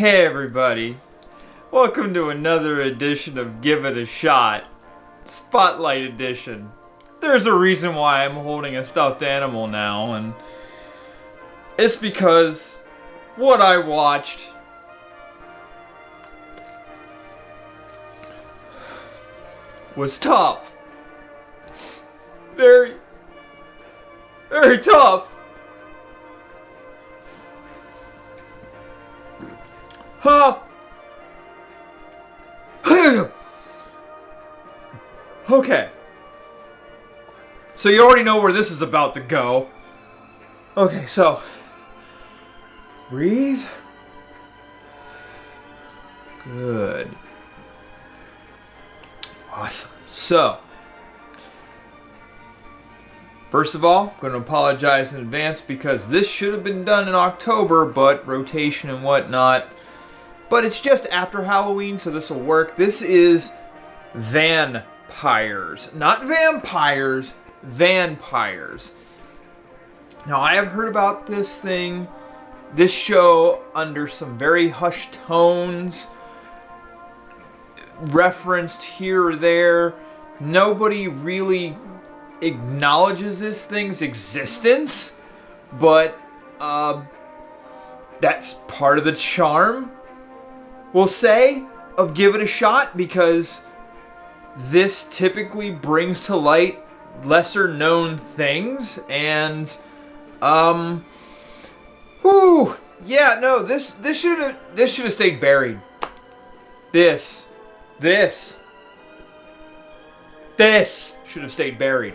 Hey everybody, welcome to another edition of Give It a Shot, Spotlight Edition. There's a reason why I'm holding a stuffed animal now, and it's because what I watched was tough. Very, very tough. Huh? Okay. So you already know where this is about to go. Okay, so breathe. Good. Awesome. So, first of all, I'm going to apologize in advance because this should have been done in October, but rotation and whatnot. But it's just after Halloween, so this will work. This is Pires. Not vampires, vampires. Now, I have heard about this show, under some very hushed tones, referenced here or there. Nobody really acknowledges this thing's existence, but that's part of the charm, we'll say, of Give It a Shot, because this typically brings to light lesser known things, and this should have stayed buried. This should have stayed buried.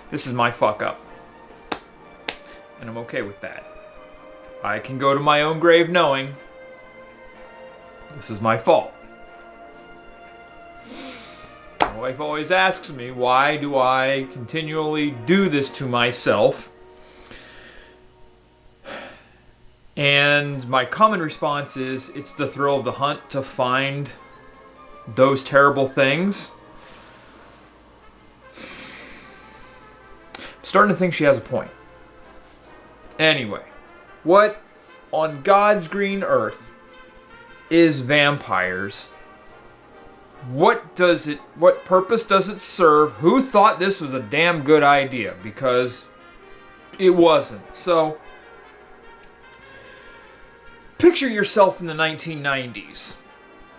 This is my fuck up, and I'm okay with that. I can go to my own grave knowing this is my fault. My wife always asks me, why do I continually do this to myself? And my common response is, it's the thrill of the hunt to find those terrible things. I'm starting to think she has a point. Anyway, what on God's green earth is vampires? What purpose does it serve? Who thought this was a damn good idea? Because it wasn't. So, picture yourself in the 1990s.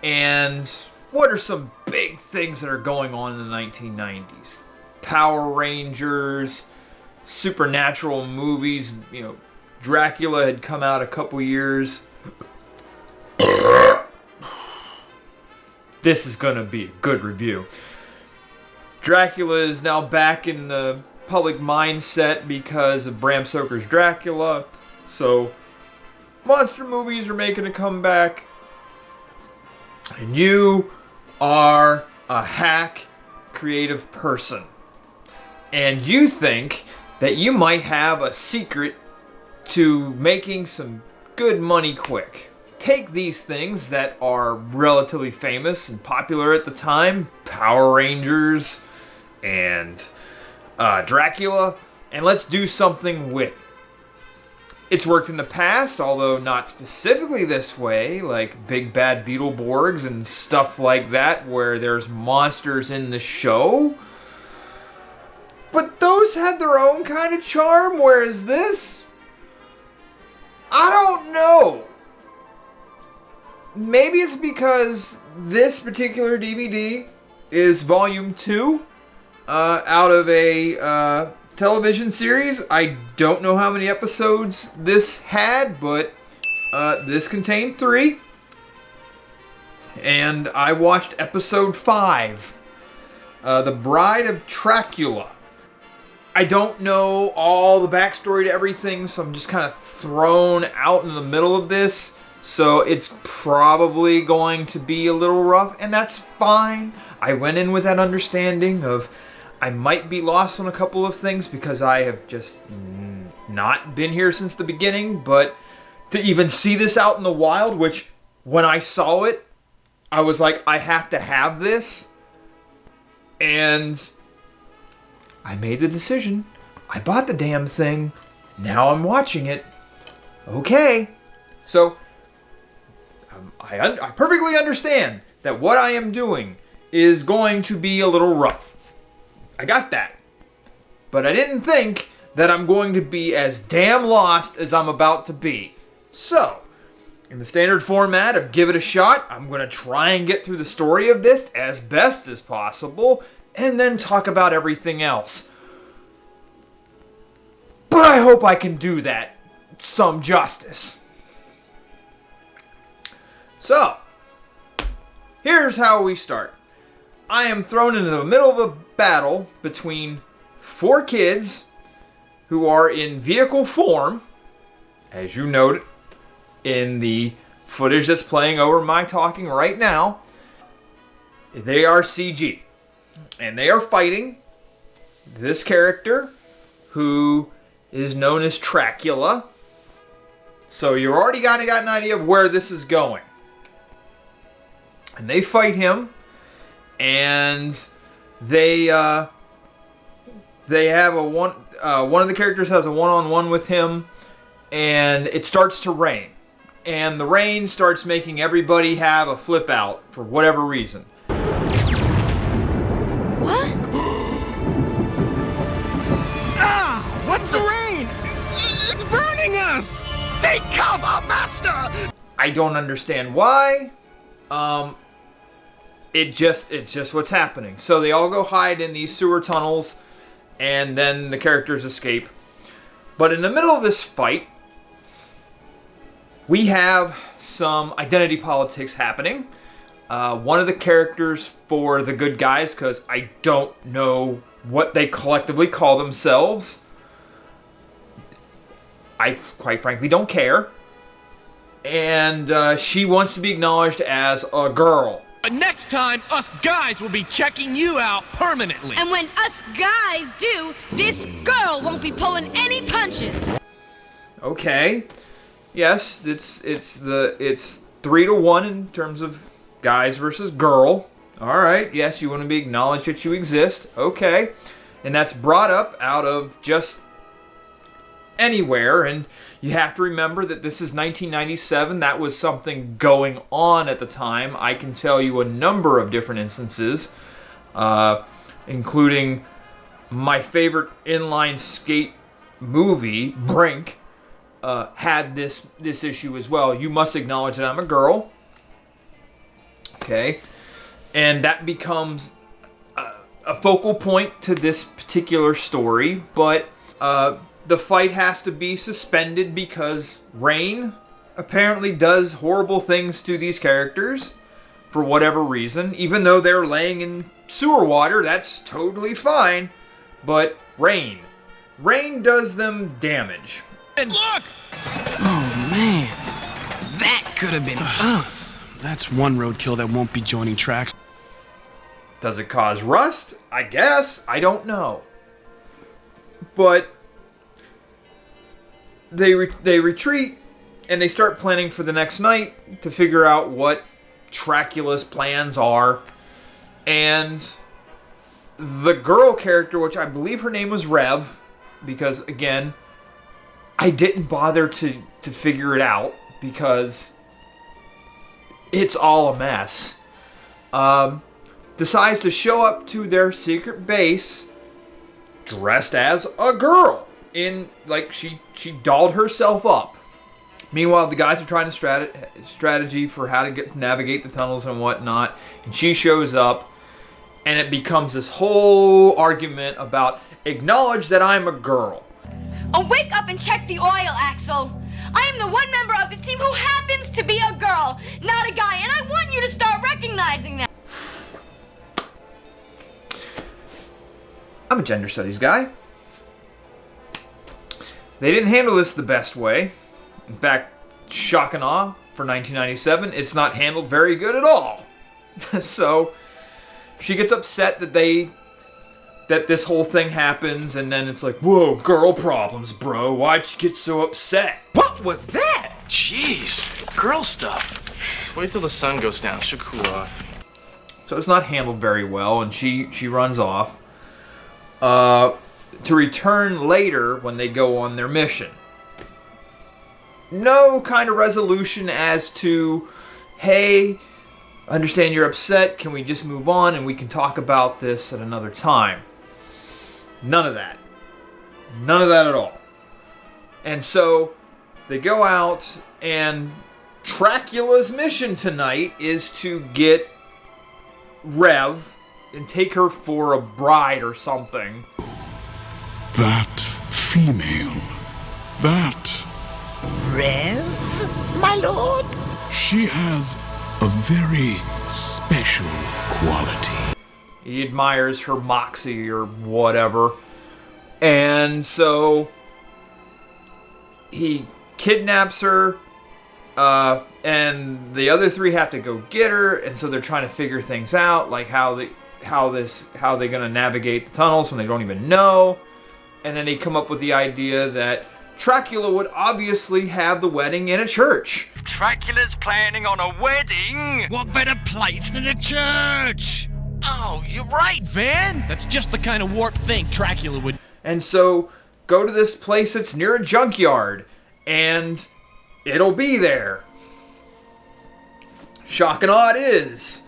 And what are some big things that are going on in the 1990s? Power Rangers, supernatural movies, Dracula had come out a couple years. This is going to be a good review. Dracula is now back in the public mindset because of Bram Stoker's Dracula. So, monster movies are making a comeback. And you are a hack creative person. And you think that you might have a secret to making some good money quick. Take these things that are relatively famous and popular at the time, Power Rangers and Dracula, and let's do something with it. It's worked in the past, although not specifically this way, like Big Bad Beetleborgs and stuff like that, where there's monsters in the show. But those had their own kind of charm, whereas this, I don't know. Maybe it's because this particular DVD is volume 2 out of a television series. I don't know how many episodes this had, but this contained 3. And I watched episode 5, The Bride of Dracula. I don't know all the backstory to everything, so I'm just kind of thrown out in the middle of this. So it's probably going to be a little rough, and that's fine. I went in with that understanding of I might be lost on a couple of things because I have just not been here since the beginning, but to even see this out in the wild, which when I saw it, I was like, I have to have this. And I made the decision. I bought the damn thing. Now I'm watching it. Okay. So I perfectly understand that what I am doing is going to be a little rough. I got that. But I didn't think that I'm going to be as damn lost as I'm about to be. So, in the standard format of give it a shot, I'm going to try and get through the story of this as best as possible, and then talk about everything else. But I hope I can do that some justice. So, here's how we start. I am thrown into the middle of a battle between 4 kids who are in vehicle form, as you noted in the footage that's playing over my talking right now. They are CG. And they are fighting this character who is known as Dracula. So you already got an idea of where this is going. And they fight him, and they have one of the characters has a one-on-one with him, and it starts to rain. And the rain starts making everybody have a flip out for whatever reason. What? Ah! What's the rain? It's burning us! Take cover, master! I don't understand why. It's just what's happening. So they all go hide in these sewer tunnels, and then the characters escape. But in the middle of this fight, we have some identity politics happening. One of the characters for the good guys, because I don't know what they collectively call themselves. I quite frankly don't care. And she wants to be acknowledged as a girl. Next time, us guys will be checking you out permanently. And when us guys do, this girl won't be pulling any punches. Okay. Yes, it's 3-1 in terms of guys versus girl. All right. Yes, you want to be acknowledged that you exist. Okay. And that's brought up out of just anywhere, and you have to remember that this is 1997. That was something going on at the time. I can tell you a number of different instances, including my favorite inline skate movie, Brink, had this issue as well. You must acknowledge that I'm a girl. Okay. And that becomes a focal point to this particular story, but the fight has to be suspended because rain apparently does horrible things to these characters for whatever reason. Even though they're laying in sewer water, that's totally fine. But rain does them damage. And look! Oh, man. That could have been us. That's one roadkill that won't be joining tracks. Does it cause rust? I guess. I don't know. But they retreat, and they start planning for the next night to figure out what Dracula's plans are. And the girl character, which I believe her name was Rev, because, again, I didn't bother to figure it out because it's all a mess, decides to show up to their secret base dressed as a girl. She dolled herself up. Meanwhile, the guys are trying to strategy for how to navigate the tunnels and whatnot. And she shows up, and it becomes this whole argument about acknowledge that I'm a girl. Oh, wake up and check the oil, Axel. I am the one member of this team who happens to be a girl, not a guy, and I want you to start recognizing that. I'm a gender studies guy. They didn't handle this the best way. In fact, shock and awe, for 1997, it's not handled very good at all. So she gets upset that this whole thing happens, and then it's like, whoa, girl problems, bro. Why'd you get so upset? What was that? Jeez, girl stuff. Wait till the sun goes down. Should cool off. So it's not handled very well, and she runs off. To return later when they go on their mission. no kind of resolution as to, hey, understand you're upset, can we just move on and we can talk about this at another time? None of that. None of that at all. And so they go out, and Dracula's mission tonight is to get Rev and take her for a bride or something. That female. That. Rev, my lord? She has a very special quality. He admires her moxie or whatever. And so he kidnaps her, and the other three have to go get her, and so they're trying to figure things out, like how they're gonna navigate the tunnels when they don't even know. And then they come up with the idea that Dracula would obviously have the wedding in a church. Dracula's planning on a wedding? What better place than a church? Oh, you're right, Van. That's just the kind of warped thing Dracula would... And so, go to this place that's near a junkyard, and it'll be there. Shock and awe it is.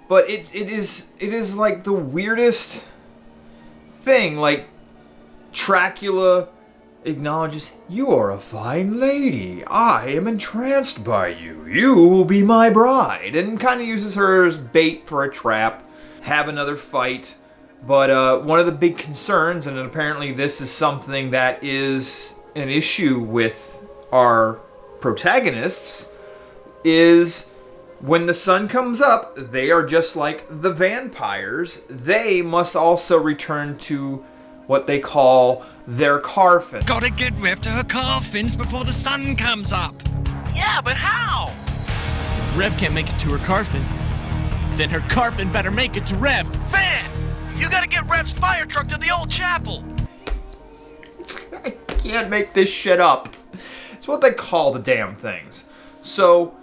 But it is like the weirdest thing. Like, Dracula acknowledges, you are a fine lady. I am entranced by you. You will be my bride. And kind of uses her as bait for a trap. Have another fight. But one of the big concerns, and apparently this is something that is an issue with our protagonists, is when the sun comes up, they are just like the vampires. They must also return to what they call their coffin. Gotta get Rev to her coffins before the sun comes up. Yeah, but how? If Rev can't make it to her coffin, then her coffin better make it to Rev. Van, you gotta get Rev's fire truck to the old chapel. I can't make this shit up. It's what they call the damn things. So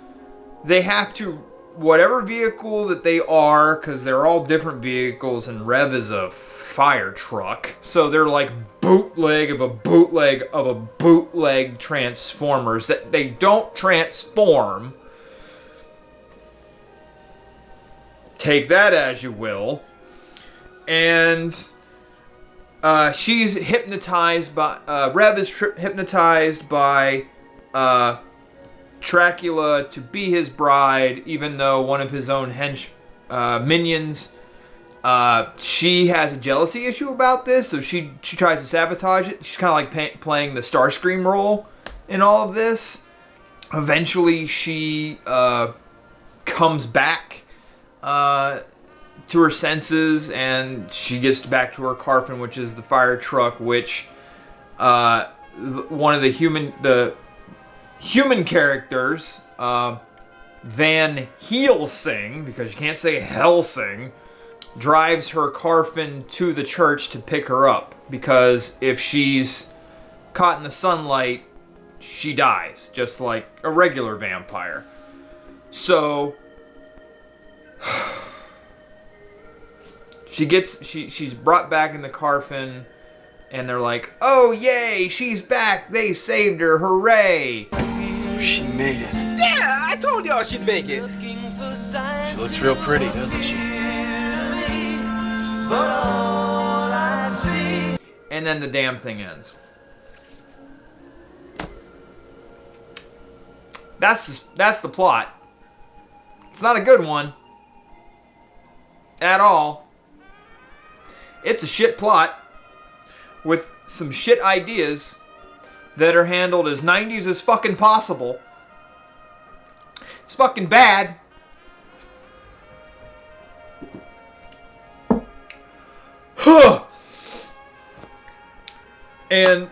they have to, whatever vehicle that they are, because they're all different vehicles, and Rev is a fire truck, so they're like bootleg of a bootleg of a bootleg Transformers that they don't transform. Take that as you will. And she's hypnotized by Rev is hypnotized by Dracula to be his bride, even though one of his own minions, she has a jealousy issue about this, so she tries to sabotage it. She's kind of like playing the Starscream role in all of this. Eventually, she comes back to her senses, and she gets back to her coffin, which is the fire truck, which one of the human characters, Van Helsing, because you can't say Helsing, drives her coffin to the church to pick her up, because if she's caught in the sunlight, she dies, just like a regular vampire. So she's brought back in the coffin, and they're like, oh yay, she's back, they saved her, hooray. She made it. Yeah, I told y'all she'd make it. She looks real pretty, doesn't she? And then the damn thing ends. That's the plot. It's not a good one at all. It's a shit plot with some shit ideas that are handled as 90s as fucking possible. It's fucking bad. And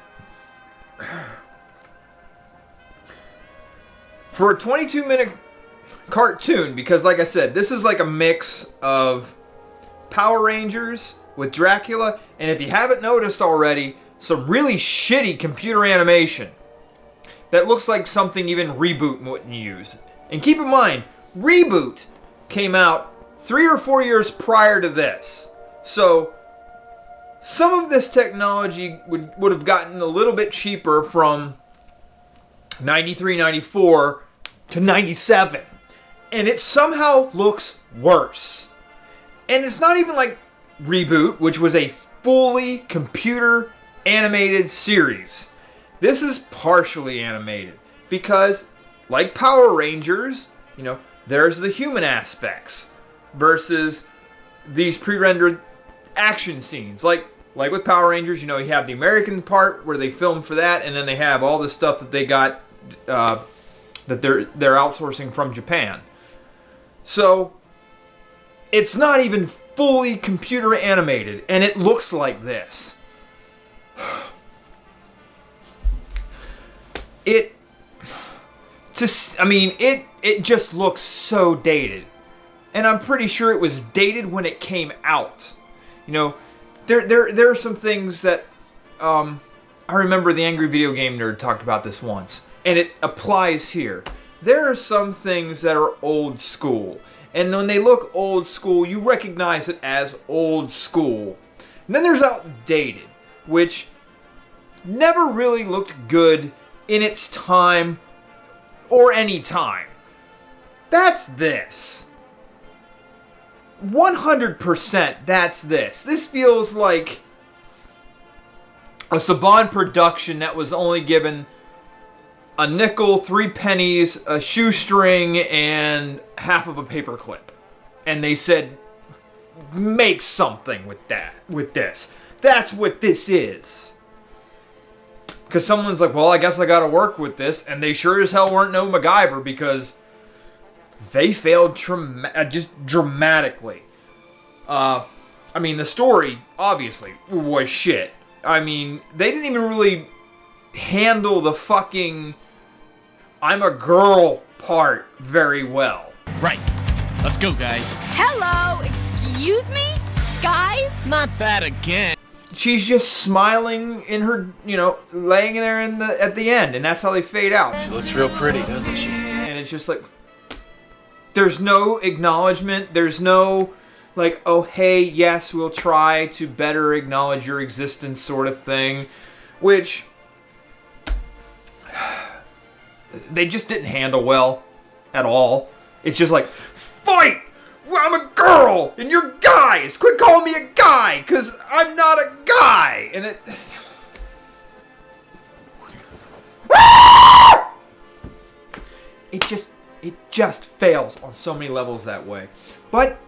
for a 22-minute cartoon, because like I said, this is like a mix of Power Rangers with Dracula, and if you haven't noticed already, some really shitty computer animation that looks like something even Reboot wouldn't use. And keep in mind, Reboot came out 3 or 4 years prior to this. So some of this technology would have gotten a little bit cheaper from 93, 94 to 97. And it somehow looks worse. And it's not even like Reboot, which was a fully computer animated series. This is partially animated because, like Power Rangers, you know, there's the human aspects versus these pre-rendered action scenes. Like with Power Rangers, you know, you have the American part where they film for that, and then they have all the stuff that they got that they're outsourcing from Japan. So it's not even fully computer animated, and it looks like this. It just looks so dated. And I'm pretty sure it was dated when it came out. You know, there are some things that I remember the Angry Video Game Nerd talked about this once, and it applies here. There are some things that are old school, and when they look old school, you recognize it as old school. And then there's outdated, which never really looked good in its time or any time. That's this. 100% that's this. This feels like a Saban production that was only given a nickel, 3 pennies, a shoestring, and half of a paper clip. And they said, make something with this. That's what this is. Because someone's like, well, I guess I gotta work with this. And they sure as hell weren't no MacGyver, because they failed just dramatically. I mean, the story, obviously, was shit. I mean, they didn't even really handle the fucking I'm a girl part very well. Right. Let's go, guys. Hello, excuse me? Guys? Not that again. She's just smiling in her, you know, laying there at the end, and that's how they fade out. She looks real pretty, doesn't she? And it's just like, there's no acknowledgement, there's no, like, oh, hey, yes, we'll try to better acknowledge your existence sort of thing, which they just didn't handle well at all. It's just like, fight! I'm a girl, and you're guys! Quit calling me a guy, because I'm not a guy! And it just fails on so many levels that way. But,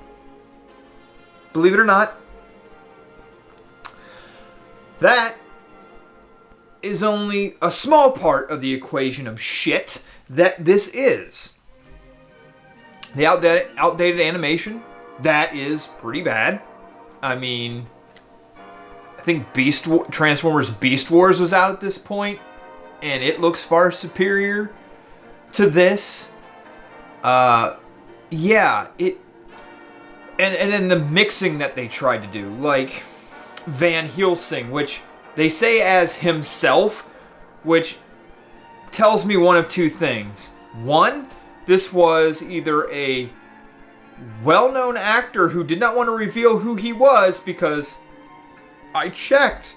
believe it or not, that is only a small part of the equation of shit that this is. The outdated animation, that is pretty bad. I mean, I think Transformers Beast Wars was out at this point, and it looks far superior to this. Yeah, it... And then the mixing that they tried to do, like Van Helsing, which they say as himself, which tells me one of two things. One, this was either a well-known actor who did not want to reveal who he was, because I checked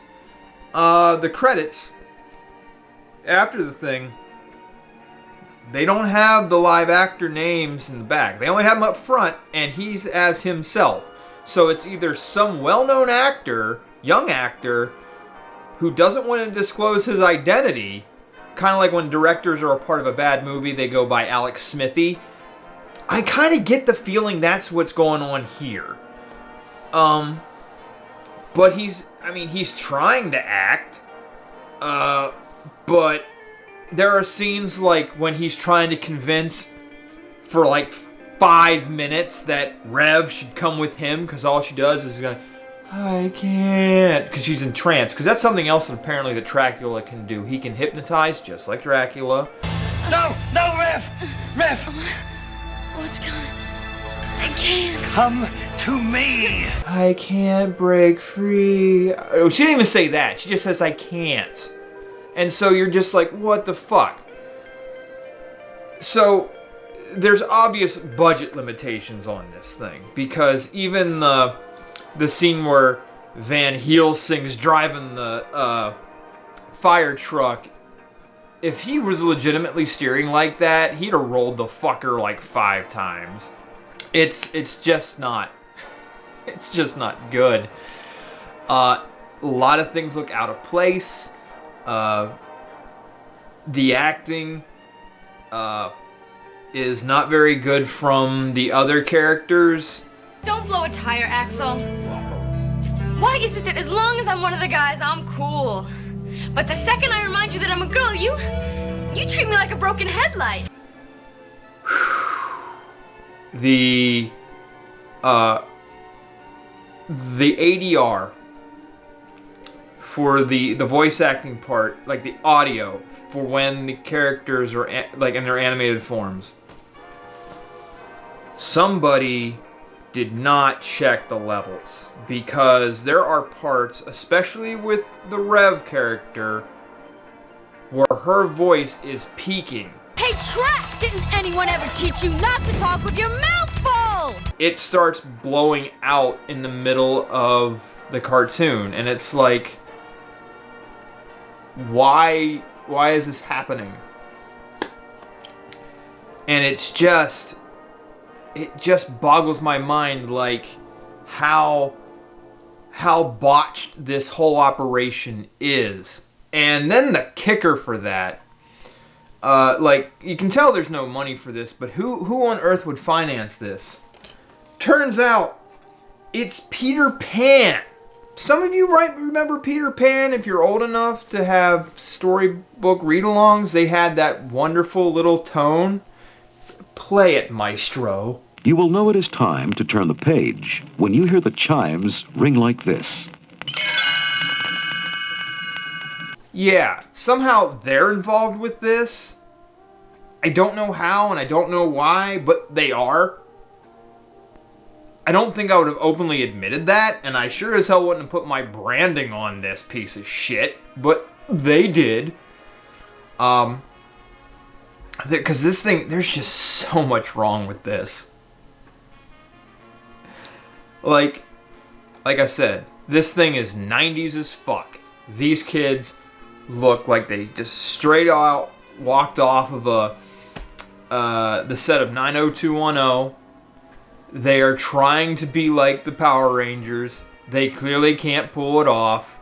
the credits after the thing. They don't have the live actor names in the back. They only have them up front, and he's as himself. So it's either some well-known actor, young actor, who doesn't want to disclose his identity. Kind of like when directors are a part of a bad movie, they go by Alex Smithy. I kind of get the feeling that's what's going on here. But he's trying to act. But there are scenes like when he's trying to convince for like 5 minutes that Rev should come with him, because all she does is going, I can't, because she's in trance. Because that's something else that apparently that Dracula can do. He can hypnotize just like Dracula. No, Rev! Rev! What's going on? I can't. Come to me! I can't break free. Oh, she didn't even say that. She just says, I can't. And so you're just like, what the fuck? So there's obvious budget limitations on this thing, because even the scene where Van Helsing's driving the fire truck if he was legitimately steering like that, he'd have rolled the fucker like 5 times. It's just not. It's just not good. A lot of things look out of place. The acting is not very good from the other characters. Don't blow a tire, Axel. Why is it that as long as I'm one of the guys, I'm cool? But the second I remind you that I'm a girl, you treat me like a broken headlight. The ADR for the voice acting part, like the audio for when the characters are like in their animated forms. Somebody did not check the levels, because there are parts, especially with the Rev character, where her voice is peaking. Hey, Track! Didn't anyone ever teach you not to talk with your mouth full? It starts blowing out in the middle of the cartoon, and it's like, why is this happening? And it just boggles my mind, like how botched this whole operation is. And then the kicker for that, like, you can tell there's no money for this, but who on earth would finance this? Turns out it's Peter Pan. Some of you might remember Peter Pan if you're old enough to have storybook read-alongs. They had that wonderful little tone. Play it, maestro. You will know it is time to turn the page when you hear the chimes ring like this. Yeah, somehow they're involved with this. I don't know how and I don't know why, but they are. I don't think I would have openly admitted that, and I sure as hell wouldn't have put my branding on this piece of shit, but they did. Because this thing, there's just so much wrong with this. Like I said, this thing is 90s as fuck. These kids look like they just straight out walked off of the set of 90210. They are trying to be like the Power Rangers. They clearly can't pull it off.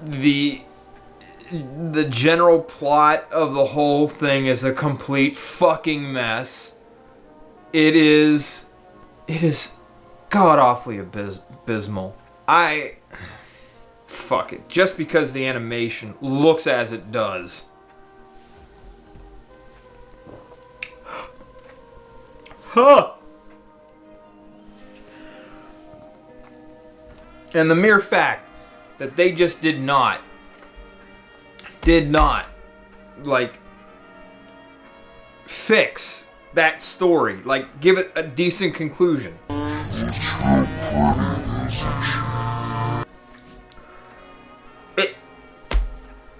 The general plot of the whole thing is a complete fucking mess. It is god-awfully abysmal. Fuck it. Just because the animation looks as it does. Huh! And the mere fact that they just did not, like, fix that story. Like, give it a decent conclusion.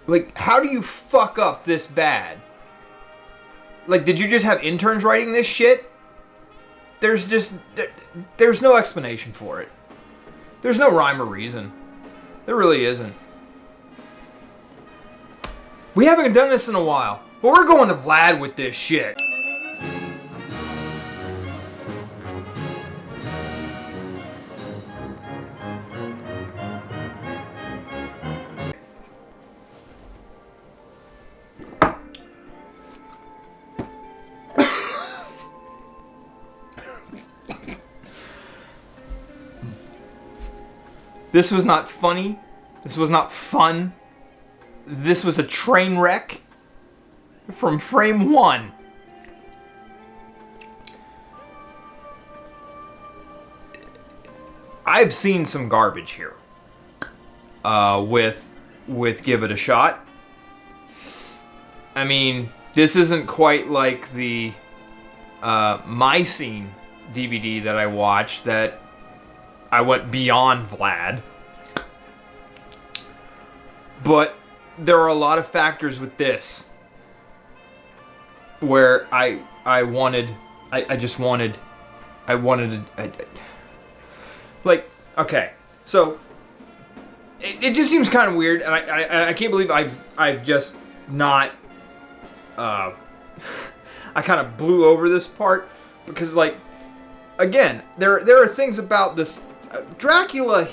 Like, how do you fuck up this bad? Like, did you just have interns writing this shit? There's no explanation for it. There's no rhyme or reason. There really isn't. We haven't done this in a while, but we're going to Vlad with this shit. This was not funny. This was not fun. This was a train wreck from frame one. I've seen some garbage here. With Give It a Shot. I mean, this isn't quite like the My Scene DVD that I watched that I went beyond Vlad. But there are a lot of factors with this where I just wanted like, okay, so it just seems kind of weird, and I can't believe I've just not I kind of blew over this part, because like, again, there are things about this Dracula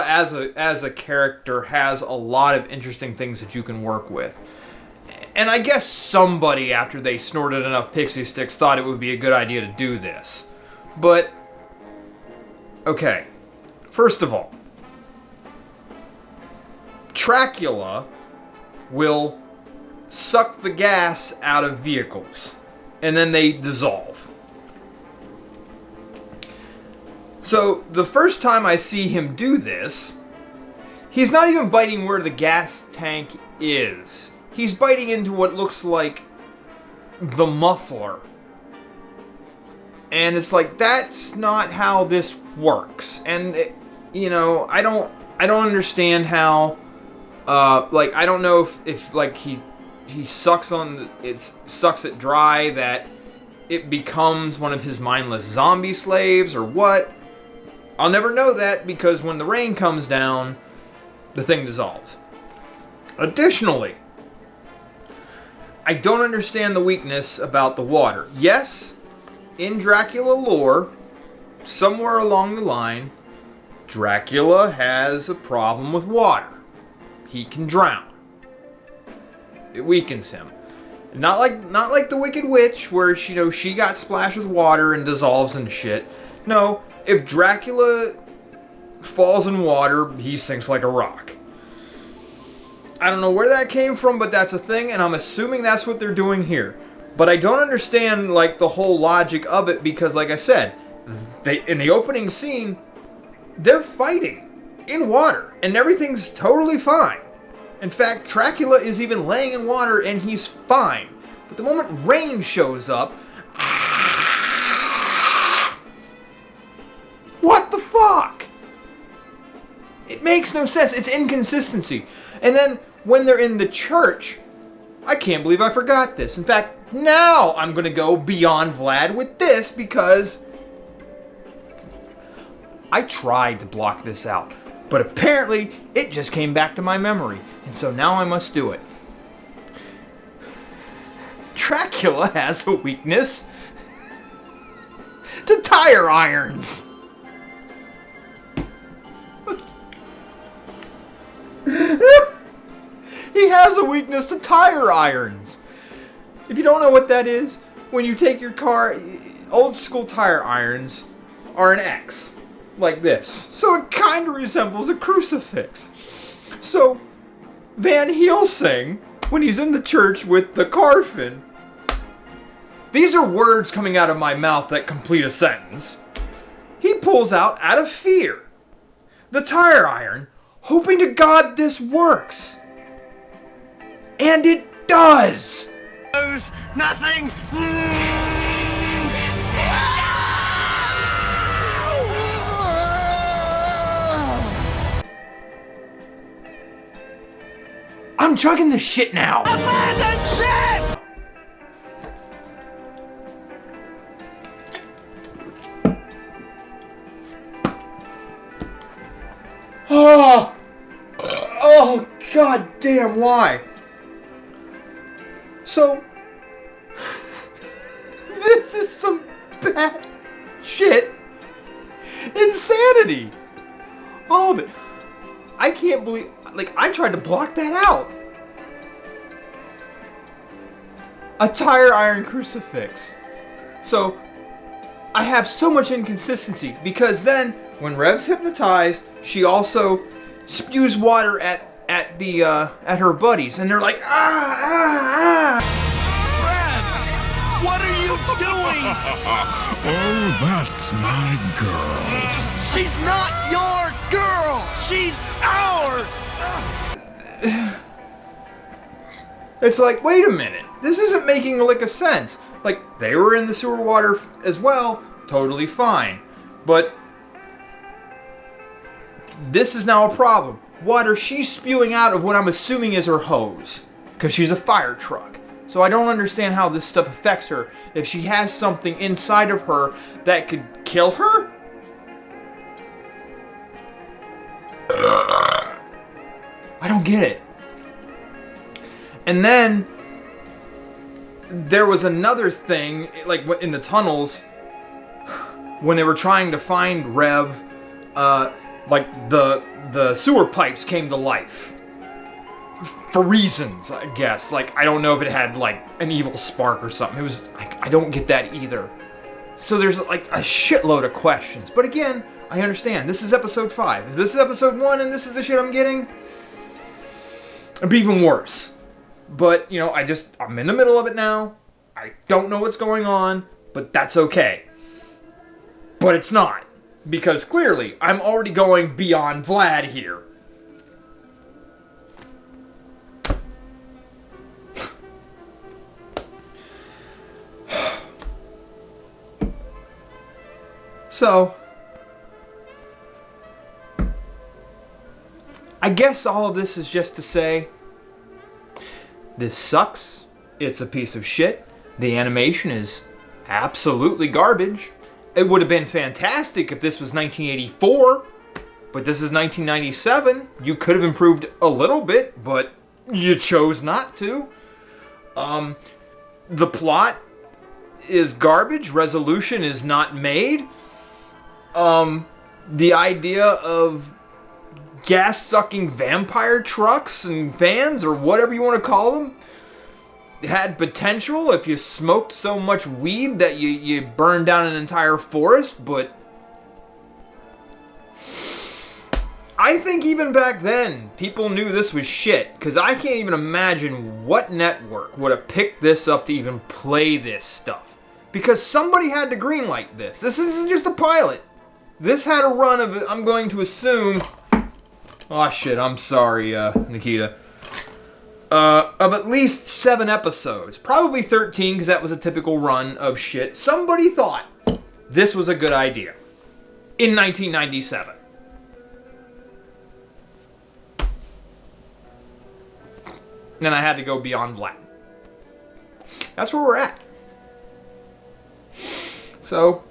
as a character has a lot of interesting things that you can work with. And I guess somebody, after they snorted enough pixie sticks, thought it would be a good idea to do this. But okay, first of all, Dracula will suck the gas out of vehicles, and then they dissolve. So the first time I see him do this, he's not even biting where the gas tank is. He's biting into what looks like the muffler. And it's like, that's not how this works. And you know, I don't understand how like, I don't know if like he sucks sucks it dry, that it becomes one of his mindless zombie slaves or what. I'll never know that, because when the rain comes down, the thing dissolves. Additionally, I don't understand the weakness about the water. Yes, in Dracula lore, somewhere along the line, Dracula has a problem with water. He can drown. It weakens him. Not like the Wicked Witch, where she got splashed with water and dissolves and shit. No, if Dracula falls in water, he sinks like a rock. I don't know where that came from, but that's a thing, and I'm assuming that's what they're doing here. But I don't understand like the whole logic of it, because like I said, in the opening scene, they're fighting in water, and everything's totally fine. In fact, Dracula is even laying in water and he's fine. But the moment rain shows up, what the fuck? It makes no sense. It's inconsistency. And then when they're in the church, I can't believe I forgot this. In fact, now I'm going to go beyond Vlad with this, because I tried to block this out, but apparently it just came back to my memory, and so now I must do it. Dracula has a weakness to tire irons. He has a weakness to tire irons. If you don't know what that is, when you take your car, old school tire irons are an X, like this. So it kind of resembles a crucifix. So Van Helsing, when he's in the church with the Carfin, these are words coming out of my mouth that complete a sentence. He pulls out of fear the tire iron, hoping to God this works. And it does! Nothing! I'm chugging this shit now! Abandon ship! Oh, god damn, why? So, this is some bad shit insanity. All of it. I can't believe, like, I tried to block that out. A tire iron crucifix. So, I have so much inconsistency, because then, when Rev's hypnotized, she also spews water at her buddies, and they're like, Rev! What are you doing? Oh, that's my girl. She's not your girl! She's ours! It's like, wait a minute, this isn't making a lick of sense. Like, they were in the sewer water as well, totally fine. But this is now a problem. Water she's spewing out of what I'm assuming is her hose, because she's a fire truck. So I don't understand how this stuff affects her, if she has something inside of her that could kill her? I don't get it. And then there was another thing, like in the tunnels, when they were trying to find Rev, like the sewer pipes came to life. For reasons, I guess. Like, I don't know if it had, like, an evil spark or something. It was, like, I don't get that either. So there's, like, a shitload of questions. But again, I understand. This is episode 5. If this is episode 1 and this is the shit I'm getting, it'd be even worse. But, you know, I'm in the middle of it now. I don't know what's going on, but that's okay. But it's not. Because clearly, I'm already going beyond Vlad here. So, I guess all of this is just to say, this sucks, it's a piece of shit, the animation is absolutely garbage. It would have been fantastic if this was 1984, but this is 1997. You could have improved a little bit, but you chose not to. The plot is garbage, resolution is not made. The idea of gas-sucking vampire trucks and vans, or whatever you want to call them, had potential if you smoked so much weed that you burned down an entire forest, but I think even back then, people knew this was shit, because I can't even imagine what network would have picked this up to even play this stuff. Because somebody had to greenlight this. This isn't just a pilot. This had a run of, I'm going to assume, oh shit, I'm sorry, Nikita, of at least 7 episodes. Probably 13, because that was a typical run of shit. Somebody thought this was a good idea in 1997. And I had to go beyond Vlad. That's where we're at. So,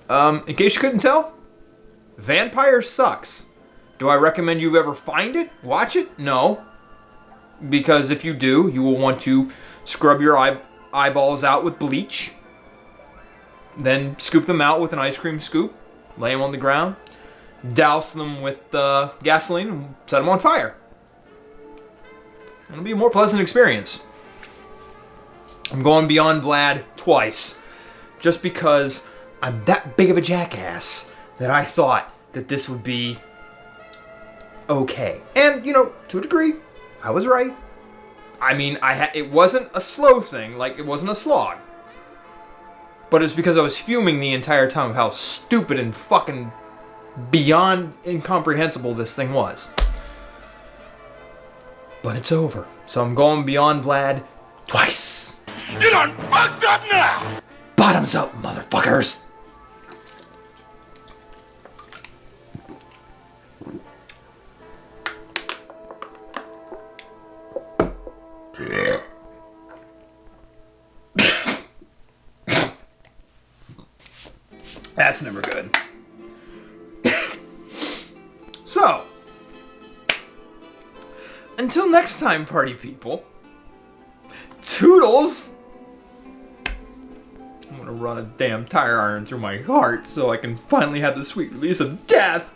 in case you couldn't tell, Vampire sucks. Do I recommend you ever find it? Watch it? No. Because if you do, you will want to scrub your eyeballs out with bleach. Then scoop them out with an ice cream scoop. Lay them on the ground. Douse them with gasoline and set them on fire. It'll be a more pleasant experience. I'm going beyond Vlad twice. Just because I'm that big of a jackass that I thought that this would be okay. And, you know, to a degree, I was right. I mean, it wasn't a slow thing, like it wasn't a slog. But it's because I was fuming the entire time of how stupid and fucking beyond incomprehensible this thing was. But it's over. So I'm going beyond Vlad twice. You done fucked up now! Bottoms up, motherfuckers! That's never good. So, until next time, party people, toodles! I'm gonna run a damn tire iron through my heart so I can finally have the sweet release of death.